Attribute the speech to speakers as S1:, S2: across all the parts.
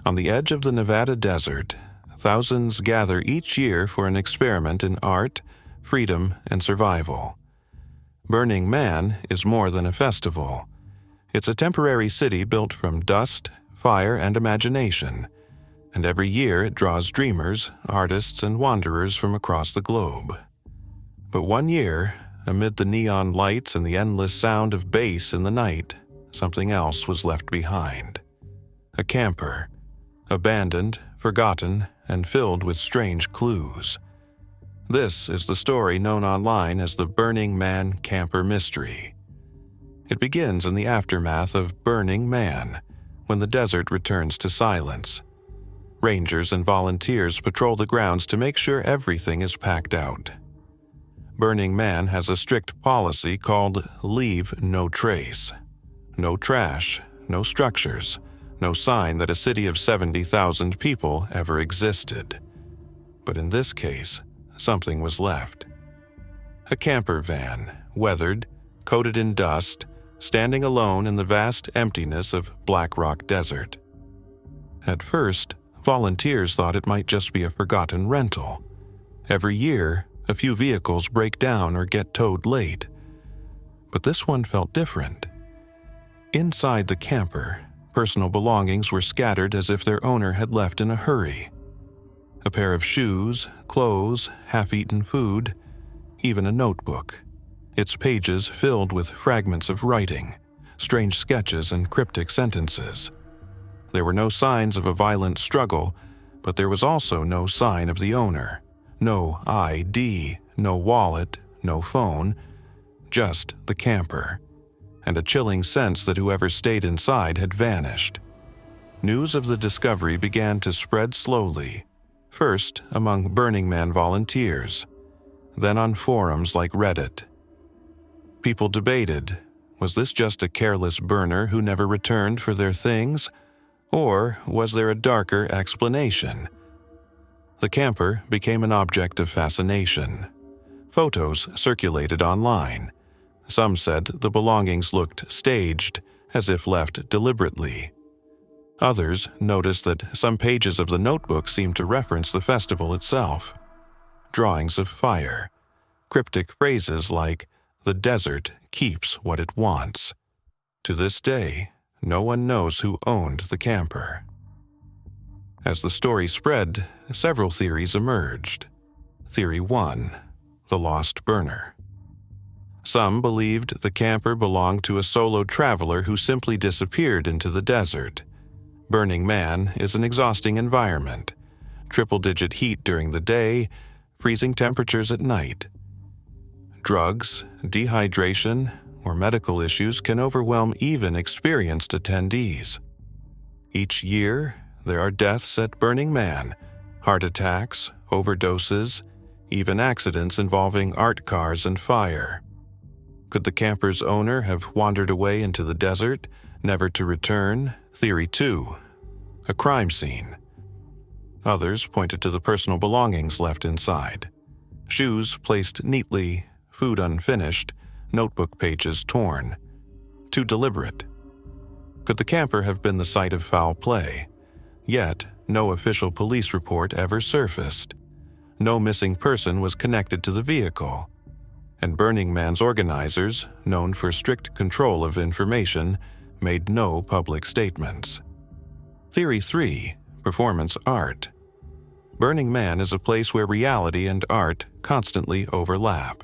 S1: On the edge of the Nevada desert, thousands gather each year for an experiment in art, freedom, and survival. Burning Man is more than a festival. It's a temporary city built from dust, fire, and imagination, and every year it draws dreamers, artists, and wanderers from across the globe. But one year, amid the neon lights and the endless sound of bass in the night, something else was left behind. A camper, abandoned, forgotten, and filled with strange clues. This is the story known online as the Burning Man Camper Mystery. It begins in the aftermath of Burning Man, when the desert returns to silence. Rangers and volunteers patrol the grounds to make sure everything is packed out. Burning Man has a strict policy called Leave No Trace. No trash, no structures, no sign that a city of 70,000 people ever existed. But in this case, something was left. A camper van, weathered, coated in dust, standing alone in the vast emptiness of Black Rock Desert. At first, volunteers thought it might just be a forgotten rental. Every year, a few vehicles break down or get towed late. But this one felt different. Inside the camper, personal belongings were scattered as if their owner had left in a hurry. A pair of shoes, clothes, half-eaten food, even a notebook. Its pages filled with fragments of writing, strange sketches, and cryptic sentences. There were no signs of a violent struggle, but there was also no sign of the owner. No ID, no wallet, no phone, just the camper, and a chilling sense that whoever stayed inside had vanished. News of the discovery began to spread slowly, first among Burning Man volunteers, then on forums like Reddit. People debated, was this just a careless burner who never returned for their things, or was there a darker explanation? The camper became an object of fascination. Photos circulated online. Some said the belongings looked staged, as if left deliberately. Others noticed that some pages of the notebook seemed to reference the festival itself. Drawings of fire, cryptic phrases like, "The desert keeps what it wants." To this day, no one knows who owned the camper. As the story spread, several theories emerged. Theory 1: the lost burner. Some believed the camper belonged to a solo traveler who simply disappeared into the desert. Burning Man is an exhausting environment. Triple-digit heat during the day, freezing temperatures at night. Drugs, dehydration, or medical issues can overwhelm even experienced attendees. Each year, there are deaths at Burning Man, heart attacks, overdoses, even accidents involving art cars and fire. Could the camper's owner have wandered away into the desert, never to return? Theory 2: a crime scene. Others pointed to the personal belongings left inside. Shoes placed neatly, food unfinished, notebook pages torn. Too deliberate. Could the camper have been the site of foul play? Yet, no official police report ever surfaced. No missing person was connected to the vehicle. And Burning Man's organizers, known for strict control of information, made no public statements. Theory 3: performance art. Burning Man is a place where reality and art constantly overlap.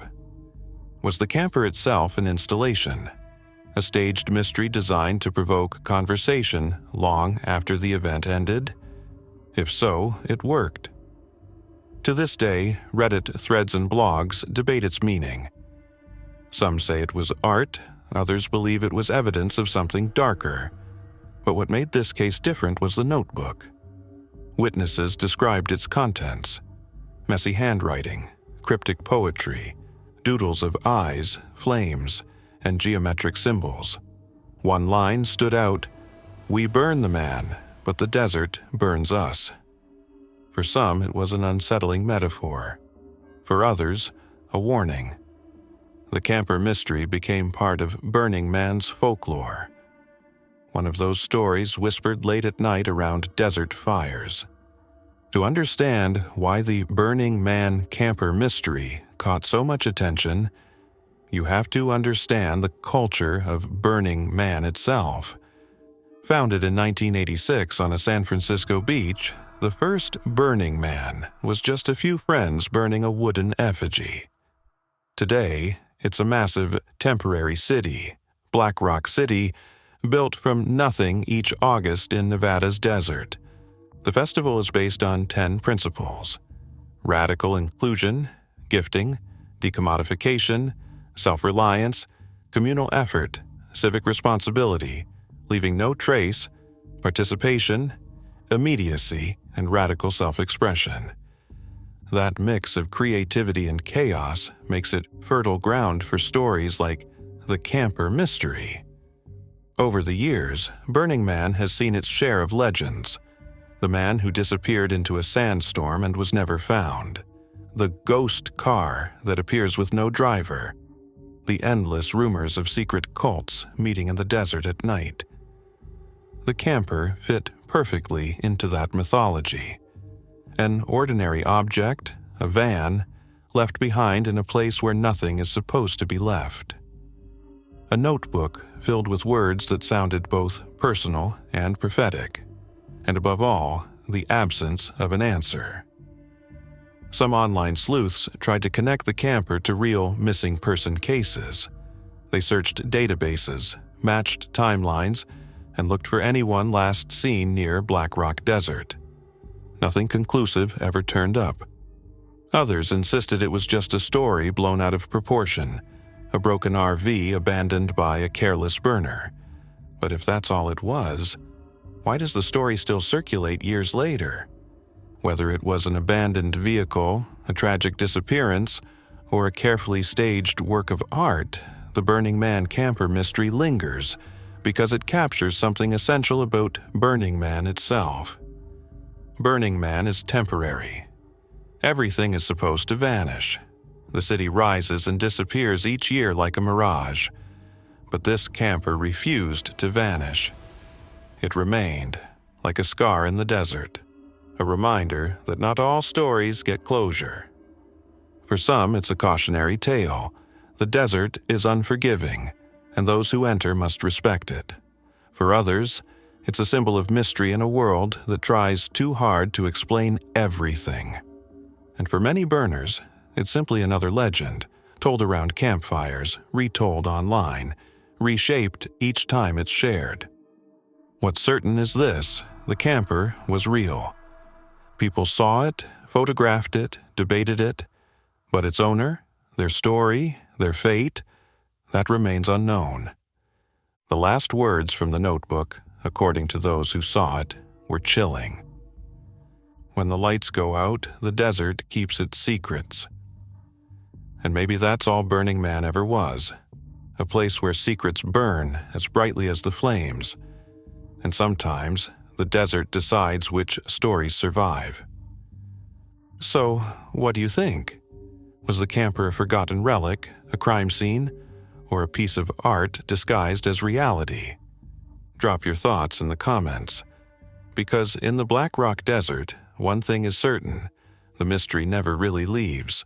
S1: Was the camper itself an installation? A staged mystery designed to provoke conversation long after the event ended? If so, it worked. To this day, Reddit threads and blogs debate its meaning. Some say it was art, others believe it was evidence of something darker. But what made this case different was the notebook. Witnesses described its contents: messy handwriting, cryptic poetry, doodles of eyes, flames, and geometric symbols. One line stood out: "We burn the man, but the desert burns us." For some, it was an unsettling metaphor. For others, a warning. The camper mystery became part of Burning Man's folklore. one of those stories whispered late at night around desert fires. To understand why the Burning Man camper mystery caught so much attention, you have to understand the culture of Burning Man itself. Founded in 1986 on a San Francisco beach, the first Burning Man was just a few friends burning a wooden effigy. Today, it's a massive temporary city, Black Rock City, built from nothing each August in Nevada's desert. The festival is based on 10 principles: radical inclusion, gifting, decommodification, self-reliance, communal effort, civic responsibility, leaving no trace, participation, immediacy, and radical self-expression. That mix of creativity and chaos makes it fertile ground for stories like the camper mystery. Over the years, Burning Man has seen its share of legends. The man who disappeared into a sandstorm and was never found. The ghost car that appears with no driver. The endless rumors of secret cults meeting in the desert at night. The camper fit perfectly into that mythology. An ordinary object, a van, left behind in a place where nothing is supposed to be left. A notebook filled with words that sounded both personal and prophetic, and above all, the absence of an answer. Some online sleuths tried to connect the camper to real missing person cases. They searched databases, matched timelines, and looked for anyone last seen near Black Rock Desert. Nothing conclusive ever turned up. Others insisted it was just a story blown out of proportion, a broken RV abandoned by a careless burner. But if that's all it was, why does the story still circulate years later? Whether it was an abandoned vehicle, a tragic disappearance, or a carefully staged work of art, the Burning Man camper mystery lingers because it captures something essential about Burning Man itself. Burning Man is temporary. Everything is supposed to vanish. The city rises and disappears each year like a mirage. But this camper refused to vanish. It remained, like a scar in the desert, a reminder that not all stories get closure. For some, it's a cautionary tale. The desert is unforgiving, and those who enter must respect it. For others, it's a symbol of mystery in a world that tries too hard to explain everything. And for many burners, it's simply another legend, told around campfires, retold online, reshaped each time it's shared. What's certain is this: the camper was real. People saw it, photographed it, debated it, but its owner, their story, their fate, that remains unknown. The last words from the notebook, according to those who saw it, were chilling. When the lights go out, the desert keeps its secrets. And maybe that's all Burning Man ever was, a place where secrets burn as brightly as the flames. And sometimes, the desert decides which stories survive. So, what do you think? Was the camper a forgotten relic, a crime scene, or a piece of art disguised as reality? Drop your thoughts in the comments. Because in the Black Rock Desert, one thing is certain: the mystery never really leaves.